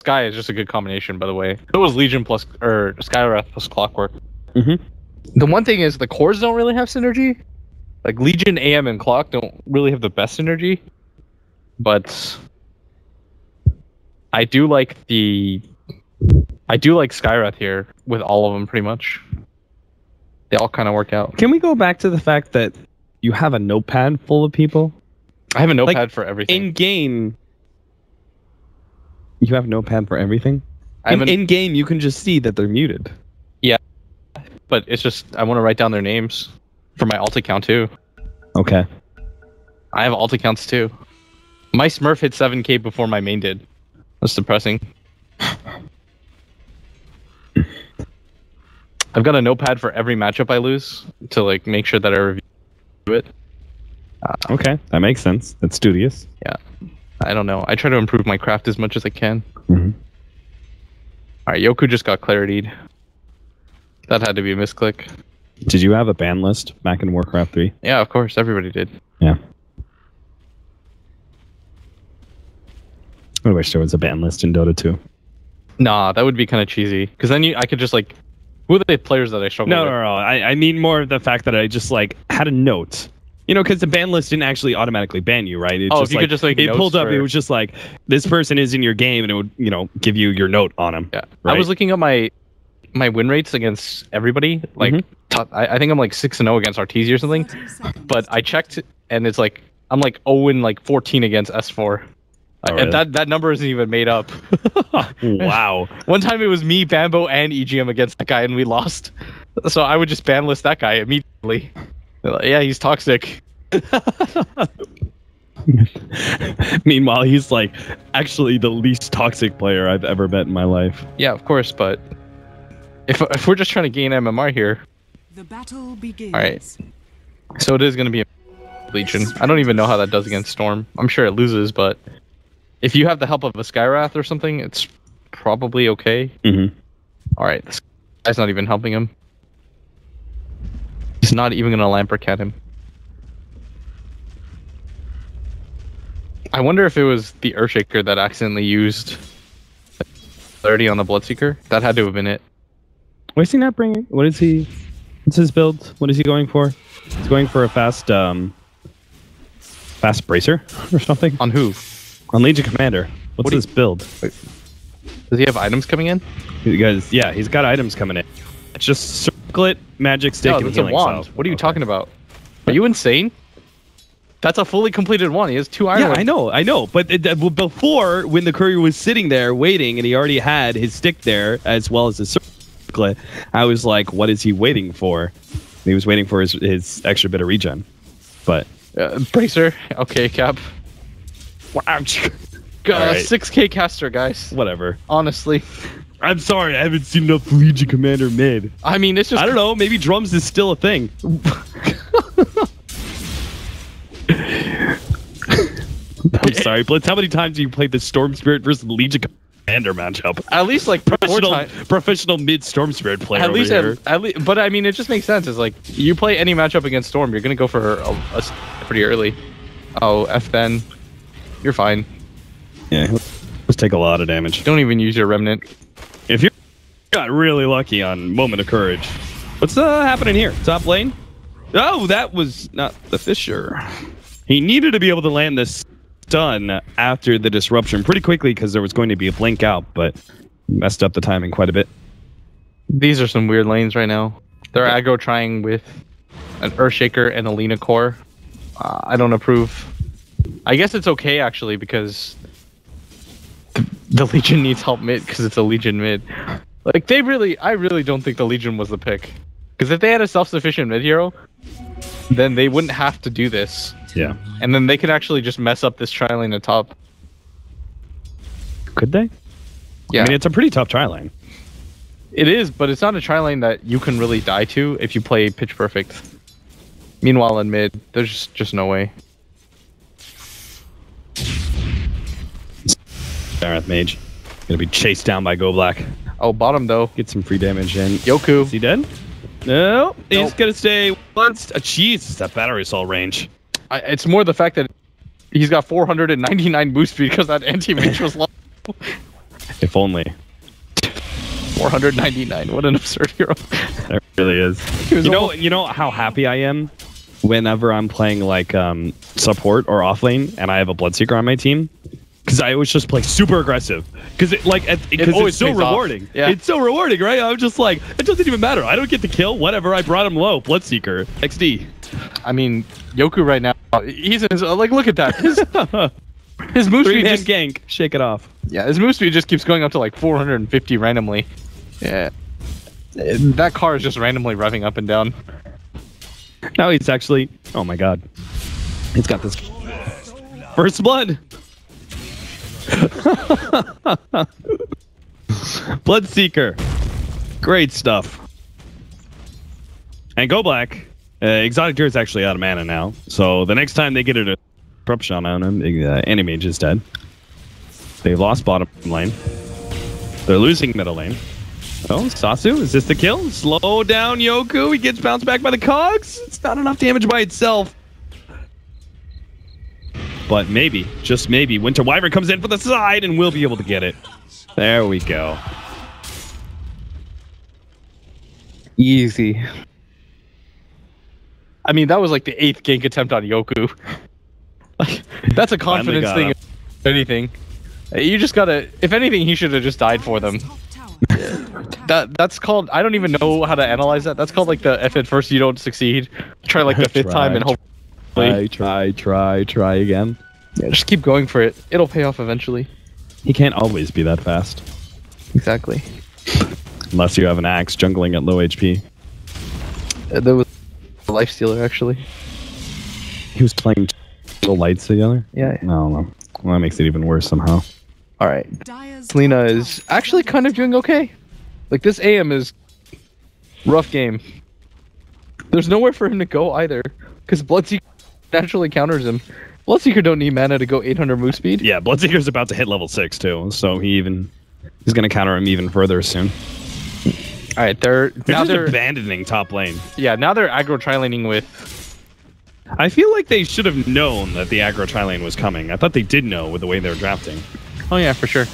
Sky is just a good combination, by the way. It was Legion plus or Skywrath plus Clockwork. The one thing is the cores don't really have synergy. Like Legion, AM, and Clock don't really have the best synergy. But I do like Skywrath here with all of them pretty much. They all kind of work out. Can we go back to the fact that you have a notepad full of people? I have a notepad for everything. In game, you have a notepad for everything? In game, you can just see that they're muted. Yeah, but it's just I want to write down their names for my alt account too. Okay. I have alt accounts too. My Smurf hit 7K before my main did. That's depressing. I've got a notepad for every matchup I lose to like make sure that I review it. Okay, that makes sense. That's studious. Yeah, I don't know. I try to improve my craft as much as I can. All right, Yoku just got clarity'd. That had to be a misclick. Did you have a ban list back in Warcraft 3? Yeah, of course. Everybody did. Yeah. I wish there was a ban list in Dota 2. Nah, that would be kind of cheesy. Because then I could just like... Who are the players that I struggle with? No. I mean more of the fact that I just like had a note. You know, because the ban list didn't actually automatically ban you, right? It if you could just like it pulled up, it was just like, this person is in your game, and it would, you know, give you your note on him. Yeah. Right? I was looking at my win rates against everybody. Like, I think I'm like 6-0 against Arteezy or something. But I checked, and it's like, I'm like 0-14 against S4. Really? That number isn't even made up. Wow. One time it was me, Bambo, and EGM against that guy, and we lost. So I would just ban list that guy immediately. Like, yeah, he's toxic. Meanwhile, he's like actually the least toxic player I've ever met in my life. Yeah, of course, but if we're just trying to gain MMR here, the battle begins. All right. So it is going to be a Legion. I don't even know how that does against Storm. I'm sure it loses, but if you have the help of a Skywrath or something, it's probably okay. All right, this guy's not even helping him. He's not even going to Lampercat him. I wonder if it was the Earthshaker that accidentally used 30 on the Bloodseeker. That had to have been it. What is he not bringing? What's his build? What is he going for? He's going for a fast bracer or something. On who? On Legion Commander. What's his build? Wait, does he have items coming in? Yeah, he's got items coming in. It's just circlet, magic stick, and healing wand. salve. What are you talking about? Are you insane? That's a fully completed one. He has 2 iron. Yeah, I know. But before, when the courier was sitting there waiting, and he already had his stick there as well as his circlet, I was like, "What is he waiting for?" And he was waiting for his extra bit of regen. But bracer. Okay, Cap. Wow. Right. 6K caster, guys. Whatever. Honestly. I'm sorry, I haven't seen enough Legion Commander mid. I mean, it's just... I don't know, maybe drums is still a thing. I'm sorry, Blitz, how many times have you played the Storm Spirit versus Legion Commander matchup? At least like professional mid Storm Spirit player at least, but I mean, it just makes sense. It's like, you play any matchup against Storm, you're going to go for a pretty early. Oh, F then. You're fine. Yeah, let's take a lot of damage. Don't even use your Remnant. If you got really lucky on Moment of Courage. What's happening here? Top lane? Oh, that was not the Fisher. He needed to be able to land this stun after the disruption pretty quickly because there was going to be a blink out, but messed up the timing quite a bit. These are some weird lanes right now. They're aggro trying with an Earthshaker and a Lina core. I don't approve. I guess it's okay actually because the Legion needs help mid because it's a Legion mid. Like I really don't think the Legion was the pick. Because if they had a self-sufficient mid hero, then they wouldn't have to do this. Yeah. And then they could actually just mess up this tri lane at top. Could they? Yeah. I mean, it's a pretty tough tri lane. It is, but it's not a tri lane that you can really die to if you play pitch perfect. Meanwhile, in mid, there's just no way. Dareth Mage. Gonna be chased down by Go Black. Oh, bottom though. Get some free damage in. Yoku. Is he dead? No. He's gonna stay once. Jeez, that battery assault range. It's more the fact that he's got 499 boost speed because that anti-mage was low. If only. 499. What an absurd hero. There really is. You know how happy I am whenever I'm playing like support or offlane and I have a Bloodseeker on my team, because I always just play super aggressive. Because it's so rewarding. Yeah. It's so rewarding, right? I'm just like, it doesn't even matter. I don't get the kill. Whatever. I brought him low. Bloodseeker. XD. I mean, Yoku right now, he's in his, like, look at that. His move speed just gank. Shake it off. Yeah, his move speed just keeps going up to like 450 randomly. Yeah. That car is just randomly revving up and down. Now he's actually... Oh my god. He's got this... First blood! Bloodseeker. Great stuff. And go black. Exotic Deer is actually out of mana now. So the next time they get a corruption on him, Anti-Mage is dead. They've lost bottom lane. They're losing middle lane. Oh, Sasu, is this the kill? Slow down, Yoku. He gets bounced back by the cogs. It's not enough damage by itself. But maybe, just maybe, Winter Wyvern comes in for the side and we'll be able to get it. There we go. Easy. I mean, that was like the 8th gank attempt on Yoku. Like, that's a confidence thing. If anything, you just gotta. If anything, he should have just died for them. That's called. I don't even know how to analyze that. That's called like the if at first you don't succeed, try like the 5th time and hopefully try again. Yeah, just keep going for it. It'll pay off eventually. He can't always be that fast. Exactly. Unless you have an axe jungling at low HP. There was a life stealer actually. He was playing the lights together. Yeah. No. Well, that makes it even worse somehow. All right. Selena is actually kind of doing okay. Like, this AM is rough game. There's nowhere for him to go either, because Bloodseeker naturally counters him. Bloodseeker don't need mana to go 800 move speed. Yeah, Bloodseeker's about to hit level 6 too, so he's going to counter him even further soon. All right, they're abandoning top lane. Yeah, now they're aggro tri-laning with... I feel like they should have known that the aggro tri-lane was coming. I thought they did know with the way they were drafting. Oh yeah, for sure.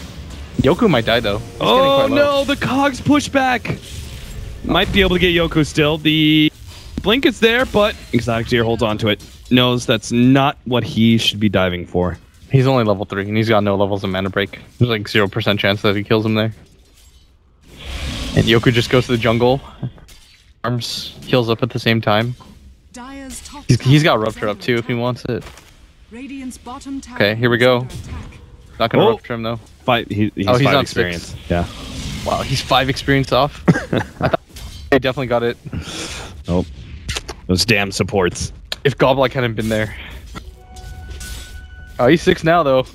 Yoku might die though. Oh no, the cogs push back. Might be able to get Yoku still. The blink is there, but Exotic Deer holds on to it. Knows that's not what he should be diving for. He's only level 3, and he's got no levels of mana break. There's like 0% chance that he kills him there. And Yoku just goes to the jungle. Arms heals up at the same time. He's got Rupture up too if he wants it. Okay, here we go. Not gonna Rupture him though. He's 5 experience. 6. Yeah. Wow, he's 5 experience off. I thought he definitely got it. Nope. Those damn supports. If Goblik hadn't been there. Oh, he's 6 now though.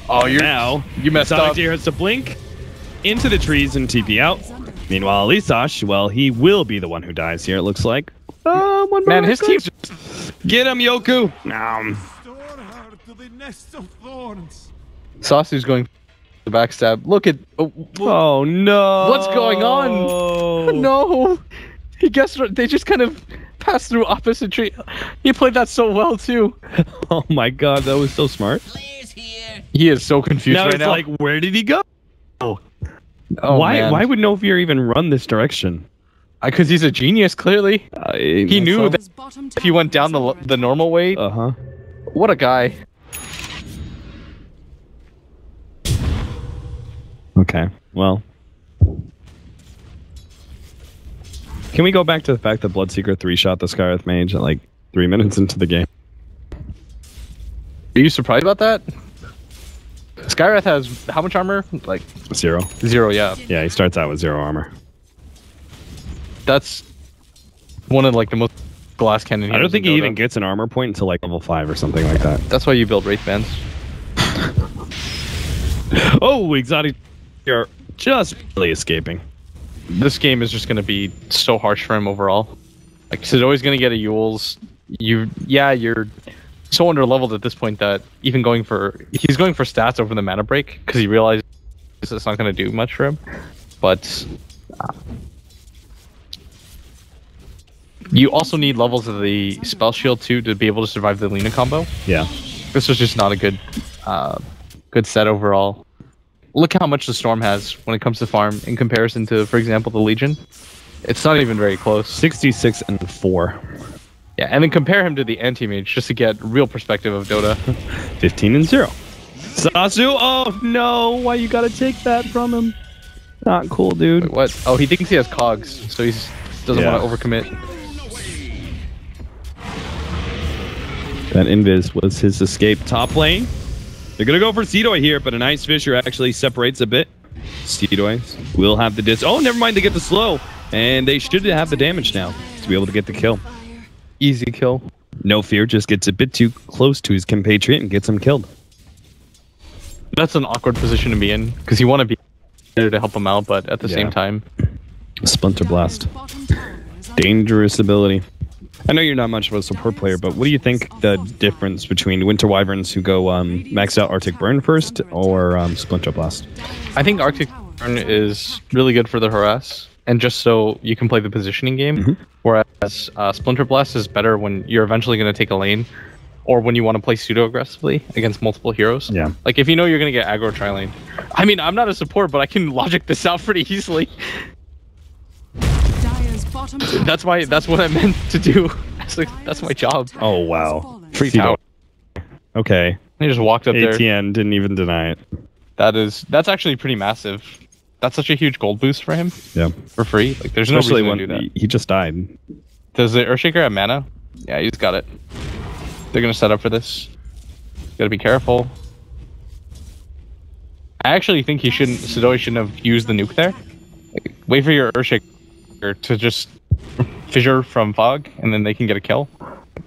Oh, you messed up. Deer has to blink into the trees and TP out. Meanwhile, Lisash, well, he will be the one who dies here, it looks like. One man, his team's just... Get him, Yoku! Sasu's going the backstab. Look at... Oh no! What's going on? No! He guessed... They just kind of passed through opposite tree. He played that so well, too. Oh my god, that was so smart. He is so confused right now. Now it's like, where did he go? Oh, why would Novier even run this direction? Because he's a genius, clearly. He knew that if he went down the normal way... Uh-huh. What a guy. Okay, well. Can we go back to the fact that Bloodseeker 3-shot the Skywrath Mage at like 3 minutes into the game? Are you surprised about that? Skywrath has how much armor? Like 0. 0, yeah. Yeah, he starts out with 0 armor. That's one of like the most glass cannon heroes. I don't think he even gets an armor point until like level 5 or something like that. That's why you build Wraith Bands. Oh, Exotic are just really escaping. This game is just going to be so harsh for him overall. Like, he's always going to get a Yules. You're so under leveled at this point that even he's going for stats over the mana break because he realizes it's not going to do much for him. But you also need levels of the spell shield too to be able to survive the Lina combo. Yeah, this was just not a good good set overall. look how much the Storm has when it comes to farm in comparison to, for example, the Legion. It's not even very close. 66 and 4. Yeah, and then compare him to the anti-mage just to get real perspective of Dota. 15 and 0. Sasu, oh no, why you gotta take that from him? Not cool, dude. Wait, what? Oh, he thinks he has cogs, so he doesn't want to overcommit. That invis was his escape. Top lane. They're gonna go for Seedoy here, but an Ice Fisher actually separates a bit. Seedoy will have the dis. Oh, never mind, they get the slow. And they should have the damage now to be able to get the kill. Easy kill. No fear, just gets a bit too close to his compatriot and gets him killed. That's an awkward position to be in, because you want to be there to help him out, but at the same time... Splinter Blast. Dangerous ability. I know you're not much of a support player, but what do you think the difference between Winter Wyverns who go maxed out Arctic Burn first or Splinter Blast? I think Arctic Burn is really good for the harass, and just so you can play the positioning game, whereas Splinter Blast is better when you're eventually going to take a lane, or when you want to play pseudo-aggressively against multiple heroes. Yeah. Like, if you know you're going to get aggro tri-lane. I mean, I'm not a support, but I can logic this out pretty easily. That's what I meant to do. That's my job. Oh, wow. Free tower. Okay. He just walked up there. ATN didn't even deny it. That's actually pretty massive. That's such a huge gold boost for him. Yeah. For free. Like, there's Especially no reason to do that. He just died. Does the Earthshaker have mana? Yeah, he's got it. They're gonna set up for this. Gotta be careful. I actually think Sidoi shouldn't have used the nuke there. Like, wait for your Earthshaker to just fissure from fog, and then they can get a kill.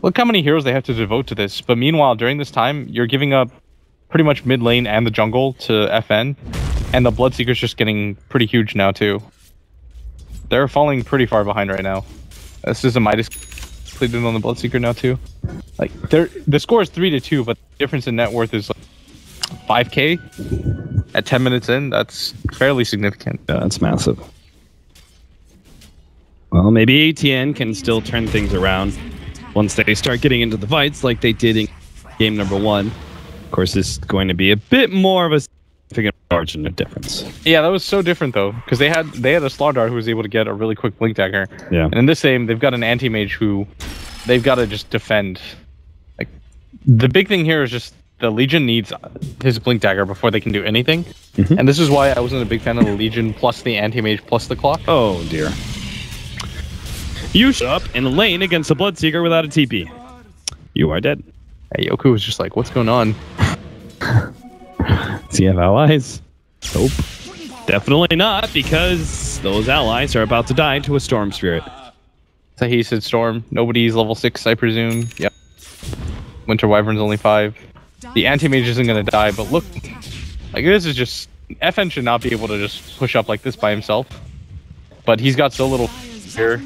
Look how many heroes they have to devote to this. But meanwhile, during this time, you're giving up pretty much mid lane and the jungle to FN, and the Bloodseeker's just getting pretty huge now too. They're falling pretty far behind right now. This is a Midas completed on the Bloodseeker now too. Like, the score is 3-2, but the difference in net worth is like 5k at 10 minutes in. That's fairly significant. Yeah, that's massive. Well, maybe ATN can still turn things around once they start getting into the fights like they did in game number 1. Of course, this is going to be a bit more of a significant margin of difference. Yeah, that was so different though, because they had a Slardar who was able to get a really quick blink dagger. Yeah. And in this game, they've got an anti-mage who they've got to just defend. Like, the big thing here is just the Legion needs his blink dagger before they can do anything. And this is why I wasn't a big fan of the Legion plus the anti-mage plus the clock. Oh dear. You show up in a lane against a Bloodseeker without a TP. You are dead. Hey, Yoku was just like, what's going on? Does he have allies? Nope. Definitely not, because those allies are about to die to a Storm Spirit. So he said Storm. Nobody's level 6, I presume. Yep. Winter Wyvern's only 5. The anti-mage isn't going to die, but look. Like, this is just... FN should not be able to just push up like this by himself. But he's got so little fear.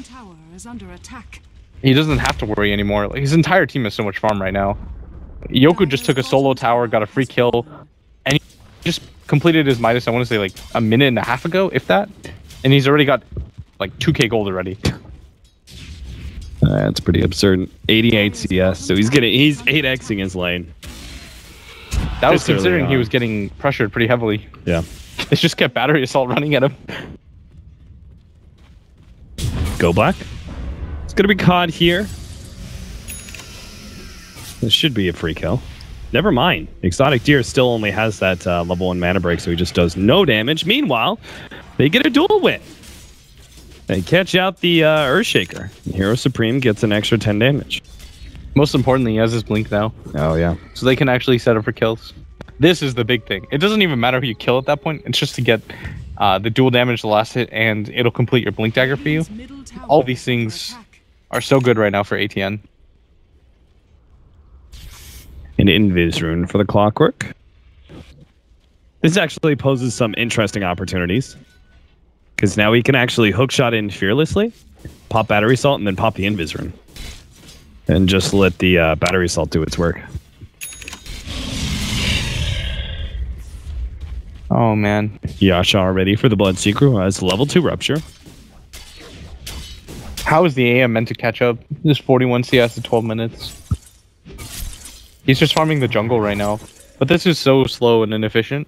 He doesn't have to worry anymore. Like, his entire team has so much farm right now. Yoku just took a solo tower, got a free kill, and he just completed his Midas, I want to say, like, a minute and a half ago, if that. And he's already got, like, 2k gold already. That's pretty absurd. 88 CS, so he's 8xing his lane. That was considering he was getting pressured pretty heavily. Yeah. They just kept battery assault running at him. Go black. It's gonna be caught here. This should be a free kill. Never mind. Exotic Deer still only has that level 1 mana break, so he just does no damage. Meanwhile, they get a duel win. They catch out the Earthshaker. Hero Supreme gets an extra 10 damage. Most importantly, he has his blink now. Oh, yeah. So they can actually set up for kills. This is the big thing. It doesn't even matter who you kill at that point. It's just to get the dual damage the last hit, and it'll complete your blink dagger for you. All these things are so good right now for ATN. An Invis rune for the Clockwork. This actually poses some interesting opportunities. Because now we can actually hookshot in fearlessly, pop Battery Salt, and then pop the Invis rune. And just let the Battery Salt do its work. Oh, man. Yasha ready for the Bloodseeker, who has level 2 Rupture. How is the AM meant to catch up? This 41 CS in 12 minutes. He's just farming the jungle right now. But this is so slow and inefficient.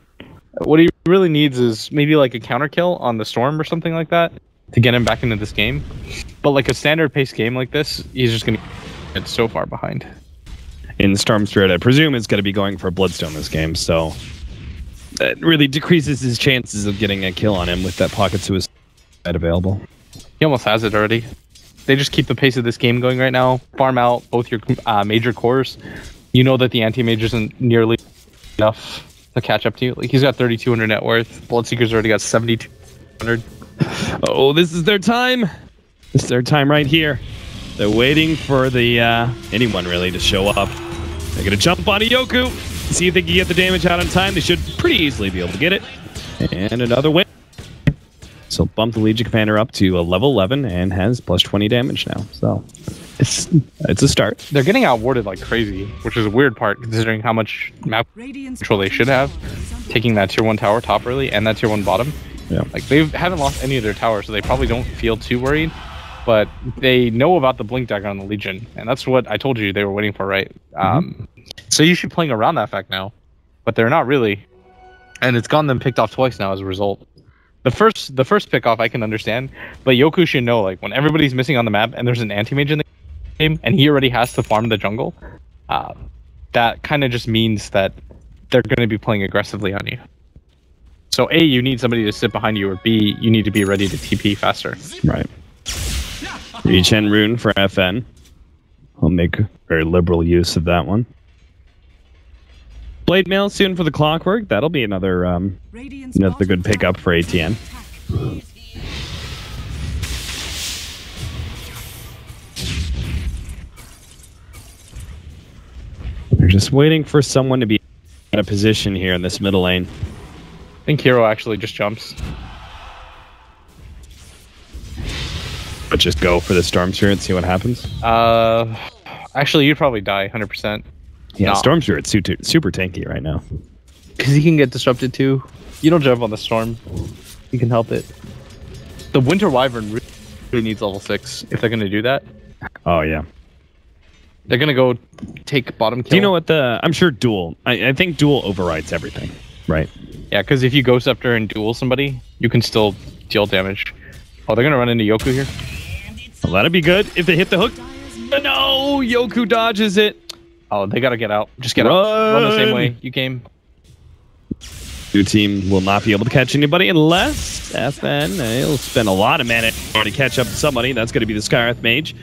What he really needs is maybe like a counter kill on the Storm or something like that to get him back into this game. But like a standard pace game like this, he's just going to get so far behind. In Storm Spirit, I presume is going to be going for Bloodstone this game, so that really decreases his chances of getting a kill on him with that pocket suicide available. He almost has it already. They just keep the pace of this game going right now. Farm out both your major cores. You know that the anti-mage isn't nearly enough to catch up to you. Like, he's got 3,200 net worth. Bloodseeker's already got 7,200. Oh, this is their time. This is their time right here. They're waiting for the anyone really to show up. They're gonna jump onto Yoku, see if they can get the damage out on time. They should pretty easily be able to get it. And another win. So bump the Legion Commander up to a level 11 and has plus 20 damage now. So it's a start. They're getting outwarded like crazy, which is a weird part considering how much map control they should have. Taking that tier 1 tower top early and that tier 1 bottom. Yeah. Like, they haven't lost any of their towers, so they probably don't feel too worried. But they know about the Blink Dagger on the Legion, and that's what I told you they were waiting for, right? So you should be playing around that fact now, but they're not really. And it's gotten them picked off twice now as a result. The first pick off I can understand, but Yoku should know, like, when everybody's missing on the map and there's an anti-mage in the game and he already has to farm the jungle, that kind of just means that they're going to be playing aggressively on you. So A, you need somebody to sit behind you, or B, you need to be ready to TP faster. Right. Regen rune for FN. I'll make very liberal use of that one. Blade mail soon for the Clockwork. That'll be another good pickup for ATN. They're just waiting for someone to be in a position here in this middle lane. I think Hero actually just jumps. But just go for the Storm Spirit and see what happens. Actually, you'd probably die 100%. Yeah, No. Storm Spirit's super tanky right now. Because he can get disrupted too. You don't jump on the Storm. You can help it. The Winter Wyvern really needs level 6 if they're going to do that. Oh, yeah. They're going to go take bottom kill. Do you know what I'm sure duel. I think duel overrides everything, right? Yeah, because if you Ghost Scepter and duel somebody, you can still deal damage. Oh, they're going to run into Yoku here. Well, that'd be good if they hit the hook. No, Yoku dodges it. Oh, they got to get out. Just get out. Run the same way you came. Your team will not be able to catch anybody unless FN will spend a lot of mana to catch up to somebody. That's going to be the Skywrath Mage.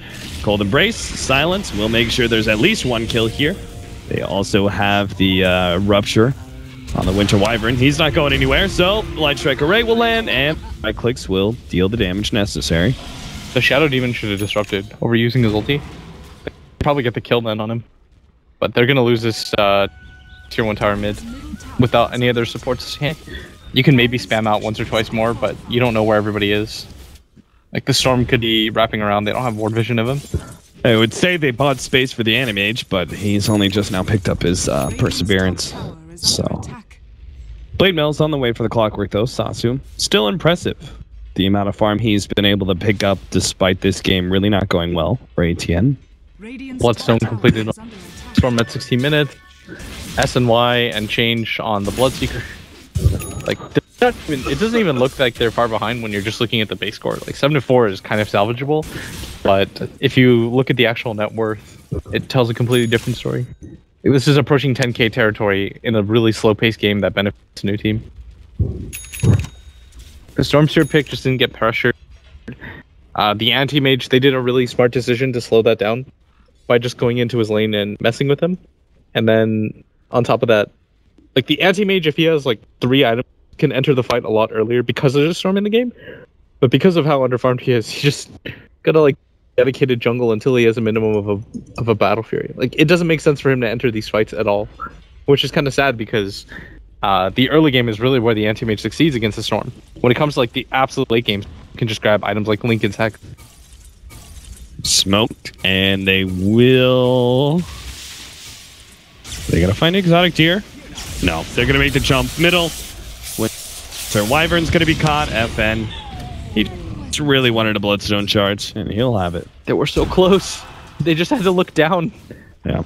Cold Embrace, Silence. We'll make sure there's at least one kill here. They also have the Rupture on the Winter Wyvern. He's not going anywhere, so Light Strike Array will land, and right clicks will deal the damage necessary. The Shadow Demon should have disrupted, overusing his ulti. They probably get the kill then on him. But they're going to lose this tier 1 tower mid without any other supports. You can maybe spam out once or twice more, but you don't know where everybody is. Like, the Storm could be wrapping around. They don't have ward vision of him. I would say they bought space for the Animage, but he's only just now picked up his Perseverance. So, Blade Mail's on the way for the Clockwork, though. Sasu, still impressive. The amount of farm he's been able to pick up despite this game really not going well for ATN. Bloodstone completed Storm at 16 minutes. S and Y and change on the Bloodseeker. Like, it doesn't even look like they're far behind when you're just looking at the base score. Like, 7-4 is kind of salvageable, but if you look at the actual net worth, it tells a completely different story. This is approaching 10k territory in a really slow-paced game that benefits a new team. The Stormseer pick just didn't get pressured. The anti-mage, they did a really smart decision to slow that down by just going into his lane and messing with him. And then on top of that, like, the anti-mage, if he has like 3 items, can enter the fight a lot earlier because there's a Storm in the game. But because of how underfarmed he is, he just gotta like dedicated jungle until he has a minimum of a Battle Fury. Like, it doesn't make sense for him to enter these fights at all, which is kind of sad because the early game is really where the anti-mage succeeds against the Storm. When it comes to like the absolute late games, you can just grab items like Lincoln's Hex. Smoked, and they will. They gotta find exotic deer. No, they're gonna make the jump middle. So Wyvern's gonna be caught. FN. He just really wanted a Bloodstone charge, and he'll have it. They were so close. They just had to look down. Yeah.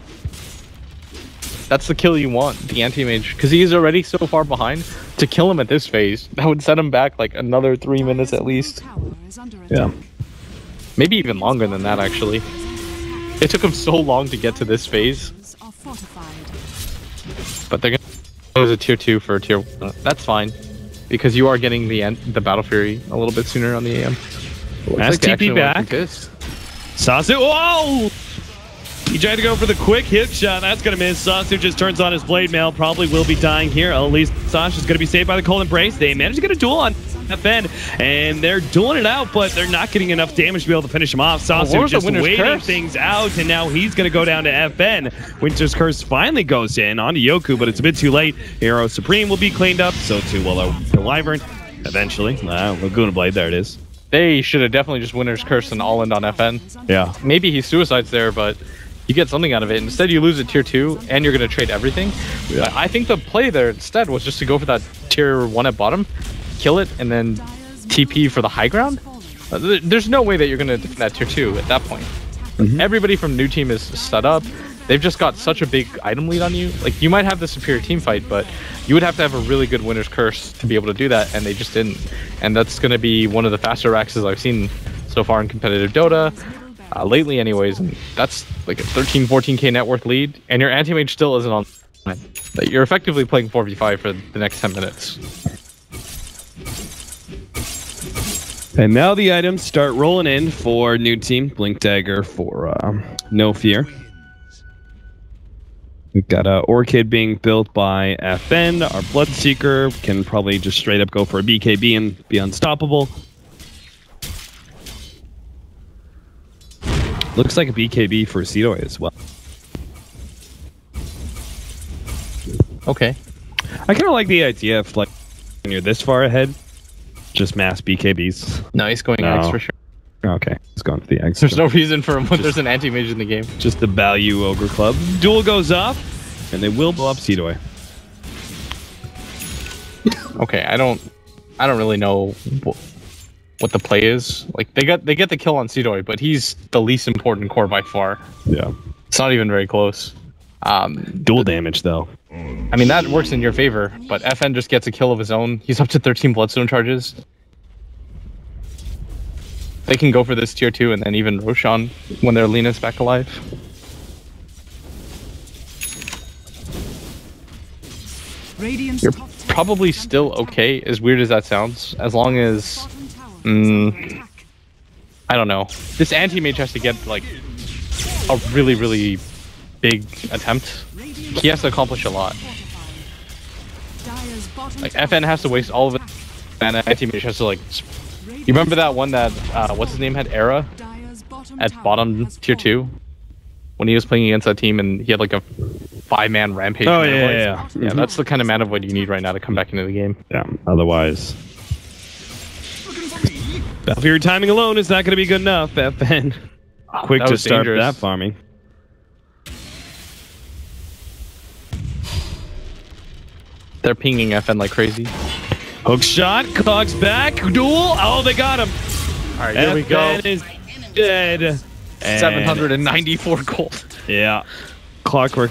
That's the kill you want, the anti-mage, because he's already so far behind. To kill him at this phase, that would set him back like another 3 minutes at least. Yeah. Maybe even longer than that, actually. It took him so long to get to this phase. But they're gonna use a tier 2 for a tier 1. That's fine, because you are getting the Battle Fury a little bit sooner on the AM. That's TP back. Sasu, whoa! He tried to go for the quick hit shot. That's going to miss. Sasu just turns on his blade mail. Probably will be dying here. At least Sasha's going to be saved by the Cold Embrace. They managed to get a duel on FN, and they're dueling it out, but they're not getting enough damage to be able to finish him off. Sasu just waiting things out, and now he's going to go down to FN. Winter's Curse finally goes in onto Yoku, but it's a bit too late. Hero Supreme will be cleaned up, so too will the Wyvern. Eventually. Laguna Blade, there it is. They should have definitely just Winter's Curse and all-in on FN. Yeah. Maybe he suicides there, but you get something out of it. Instead, you lose a tier 2, and you're going to trade everything. Yeah. I think the play there instead was just to go for that tier 1 at bottom, kill it, and then TP for the high ground. There's no way that you're going to defend that tier 2 at that point. Everybody from new team is set up. They've just got such a big item lead on you. Like, you might have the superior team fight, but you would have to have a really good Winter's Curse to be able to do that, and they just didn't. And that's going to be one of the faster Raxes I've seen so far in competitive Dota. Lately anyways, and that's like a 13-14k net worth lead, and your anti-mage still isn't on. You're effectively playing 4v5 for the next 10 minutes. And now the items start rolling in for new team. Blink Dagger for No Fear. We've got Orchid being built by FN. Our Bloodseeker can probably just straight up go for a BKB and be unstoppable. Looks like a BKB for Sidoi as well. Okay. I kind of like the idea of, like, when you're this far ahead, just mass BKBs. No, he's going X for sure. Okay, he's going for the X. There's no reason for him when there's an anti-mage in the game. Just the value Ogre Club. Duel goes off, and they will blow up Sidoi. Okay, I don't really know what the play is. Like, they get the kill on Sidoi, but he's the least important core by far. Yeah. It's not even very close. Dual damage, though. I mean, that works in your favor, but FN just gets a kill of his own. He's up to 13 Bloodstone charges. They can go for this tier 2 and then even Roshan when their Lena's back alive. You're probably still okay, as weird as that sounds, as long as... I don't know. This anti-mage has to get, like, a really, really big attempt. He has to accomplish a lot. Like, FN has to waste all of it, and anti-mage has to, like... You remember that one that, what's his name, had Era at bottom tier 2? When he was playing against that team and he had like a 5-man rampage. Oh, yeah. Yeah, that's the kind of mana void you need right now to come back into the game. Yeah, otherwise... Battlefield timing alone is not going to be good enough, FN. Quick to start that farming. They're pinging FN like crazy. Hook shot, Cogs back, duel. Oh, they got him. All right, here we go. FN is dead. 794 gold. Yeah. Clockwork.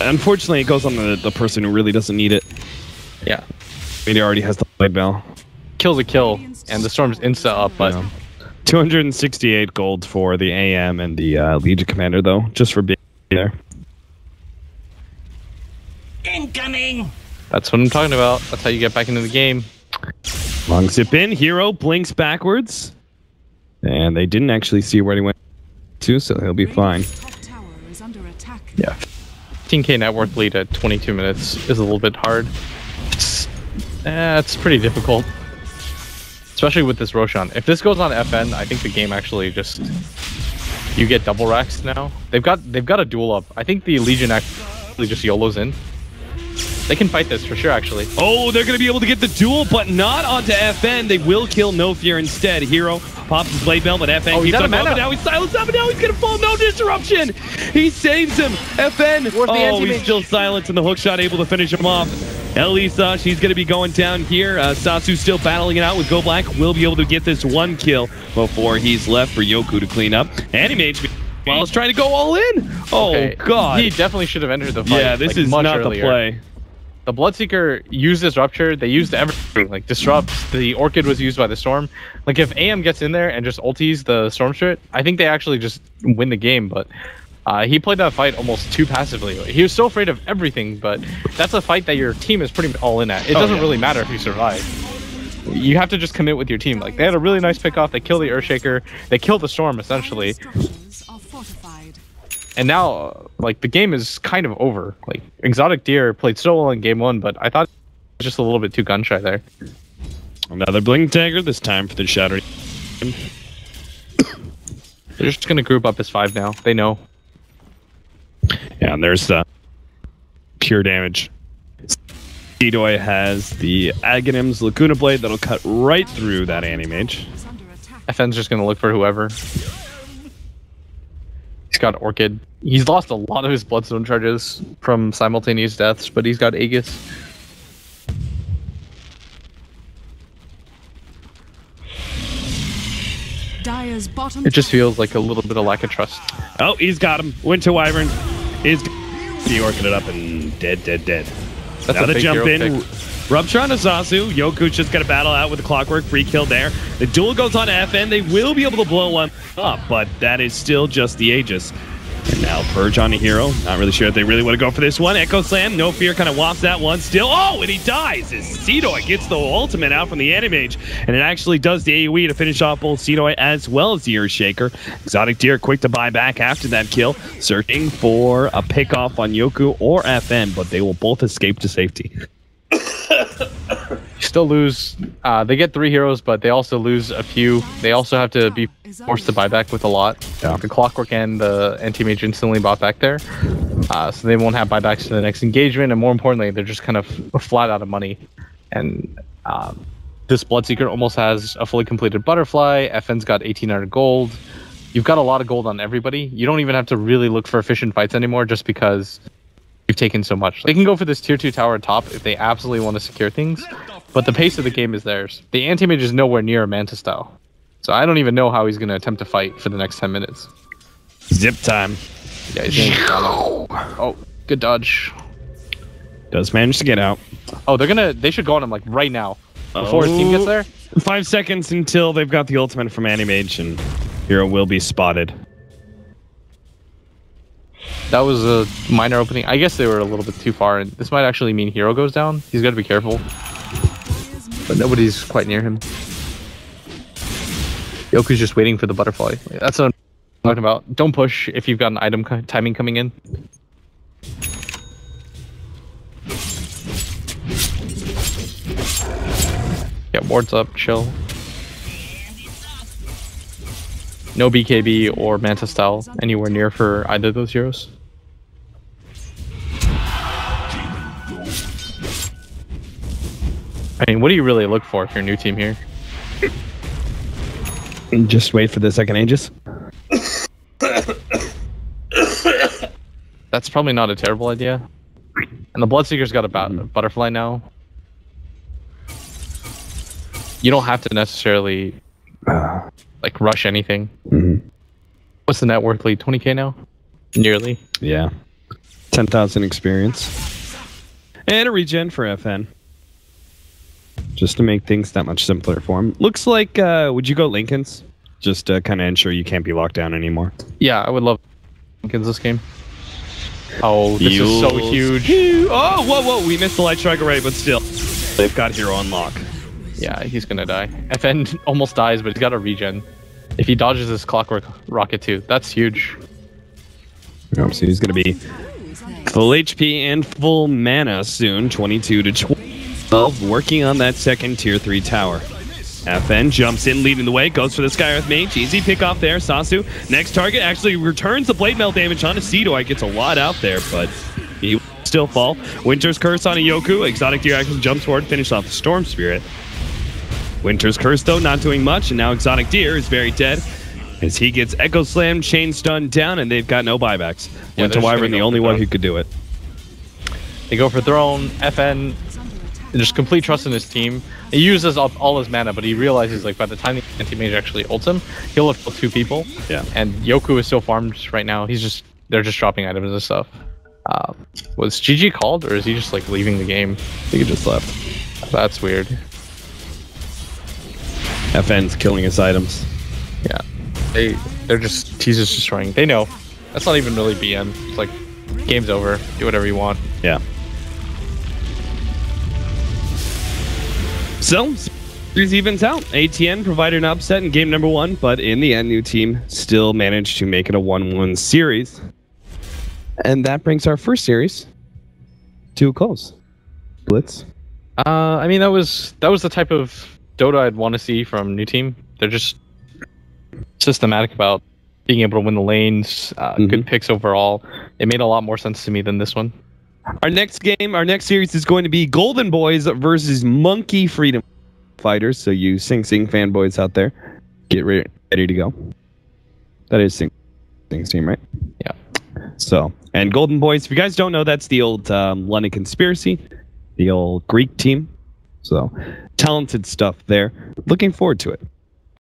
Unfortunately, it goes on the person who really doesn't need it. Yeah. He already has the blade bell. Kill's a kill, and the storm's insta up, but... Yeah. 268 gold for the AM and the Legion Commander, though, just for being there. Incoming! That's what I'm talking about. That's how you get back into the game. Long zip in. Hero blinks backwards. And they didn't actually see where he went to, so he'll be fine. Yeah. 15k net worth lead at 22 minutes is a little bit hard. It's pretty difficult. Especially with this Roshan. If this goes on FN, I think the game actually just... You get double racks now. They've got a duel up. I think the Legion actually just YOLOs in. They can fight this for sure, actually. Oh, they're going to be able to get the duel, but not onto FN. They will kill No Fear instead. Hero pops his blade bell, but FN keeps on up, and now he's silenced up, and now he's going to fall. No disruption. He saves him. FN. Oh, he's still silent, and the hook shot able to finish him off. Elisa, she's going to be going down here. Sasu still battling it out with Go Black. Will be able to get this one kill before he's left for Yoku to clean up. Anti-Mage Qual's trying to go all in. Oh, Okay, God. He definitely should have entered the fight. Yeah, this like, is much not earlier. the play. The Bloodseeker used this Rupture. They used everything, like Disrupt. The Orchid was used by the Storm. Like, if AM gets in there and just ulties the Storm Spirit, I think they actually just win the game, but he played that fight almost too passively. He was so afraid of everything, but that's a fight that your team is pretty much all in at. It doesn't really matter if you survive. You have to just commit with your team. Like, they had a really nice pick off. They kill the Earthshaker. They kill the Storm, essentially. Structures are fortified. And now, like, the game is kind of over. Like, Exotic Deer played so well in game 1, but I thought it was just a little bit too gun-shy there. Another Blink Dagger, this time for the Shattering. They're just going to group up as 5 now. They know. Yeah, and there's the pure damage. Seedoy has the Aghanim's Lacuna Blade that'll cut right through that Anti-Mage. Is under attack. FN's just going to look for whoever. He's got Orchid. He's lost a lot of his Bloodstone charges from simultaneous deaths, but he's got Aegis. Dire's bottom It just feels like a little bit of lack of trust. Oh, he's got him. Winter Wyvern is the Orchid it up and dead. That's Now a the big jump hero in. pick. Rupture on Azazu. Yoku's just got to battle out with the Clockwork. Free kill there. The duel goes on FN. They will be able to blow one up, but that is still just the Aegis. And now Purge on a hero. Not really sure if they really want to go for this one. Echo Slam, no fear, kind of wafts that one still. Oh, and he dies as Seedoy gets the ultimate out from the Anti-Mage. And it actually does the AoE to finish off both Seedoy as well as the Earthshaker. Exotic Deer quick to buy back after that kill. Searching for a pickoff on Yoku or FN, but they will both escape to safety. Still lose. They get 3 heroes, but they also lose a few. They also have to be forced to buy back with a lot. Yeah. The Clockwork and the Anti-Mage instantly bought back there. So they won't have buybacks to the next engagement, and more importantly, they're just kind of flat out of money. And this Bloodseeker almost has a fully completed Butterfly. FN's got 1800 gold. You've got a lot of gold on everybody. You don't even have to really look for efficient fights anymore just because you've taken so much. They can go for this tier 2 tower top if they absolutely want to secure things, but the pace of the game is theirs. The Anti-Mage is nowhere near a Manta style. So I don't even know how he's going to attempt to fight for the next 10 minutes. Zip time. Yeah, he's gonna oh, good dodge. Does manage to get out. Oh, they should go on him like right now. Before his team gets there. 5 seconds until they've got the ultimate from Anti-Mage and hero will be spotted. That was a minor opening. I guess they were a little bit too far, and this might actually mean hero goes down. He's got to be careful. But nobody's quite near him. Yoku's just waiting for the Butterfly. That's what I'm talking about. Don't push if you've got an item timing coming in. Yeah, wards up, chill. No BKB or Manta style anywhere near for either of those heroes. I mean, what do you really look for if you're a new team here? Just wait for the second Aegis. That's probably not a terrible idea. And the Bloodseeker's got a Butterfly now. You don't have to necessarily like rush anything. What's the net worth lead? 20k now? Nearly. Yeah. 10,000 experience. And a regen for FN. Just to make things that much simpler for him. Looks like, would you go Lincoln's? Just to kind of ensure you can't be locked down anymore. Yeah, I would love Lincoln's this game. Oh, this is so huge. Oh, whoa. We missed the Light Strike already, but still. They've got hero on lock. Yeah, he's gonna die. FN almost dies, but he's got a regen. If he dodges this Clockwork Rocket too, that's huge. So he's going to be full HP and full mana soon. 22 to 12. Working on that second tier 3 tower. FN jumps in, leading the way. Goes for the Skyreath Mage. Easy pick off there. Sasu. Next target actually returns the Blade Mail damage on a Seedoy. Gets a lot out there, but he will still fall. Winter's Curse on a Yoku. Exotic Deer actually jumps forward, finish off the Storm Spirit. Winter's Curse, though, not doing much, and now Exotic Deer is very dead as he gets Echo Slam, Chain Stun down, and they've got no buybacks. Yeah, Winter Wyvern, the only one who could do it. They go for Throne. FN just complete trust in his team. He uses up all his mana, but he realizes like by the time the anti-mage actually ults him, he'll have killed 2 people. Yeah. And Yoku is so farmed right now. They're just dropping items and stuff. Was GG called, or is he just like leaving the game? I think he just left. That's weird. FN's killing his items. Yeah. He's just destroying. They know. That's not even really BM. It's like, game's over. Do whatever you want. Yeah. So, series evens out. ATN provided an upset in game number 1, but in the end, new team still managed to make it a 1-1 series. And that brings our first series to a close. Blitz. I mean, that was the type of Dota I'd want to see from new team. They're just systematic about being able to win the lanes, good picks overall. It made a lot more sense to me than this one. Our next series is going to be Golden Boys versus Monkey Freedom Fighters. So you Sing Sing fanboys out there, get ready to go. That is Sing's team, right? Yeah. So, and Golden Boys, if you guys don't know, that's the old London Conspiracy, the old Greek team. So, talented stuff there. Looking forward to it.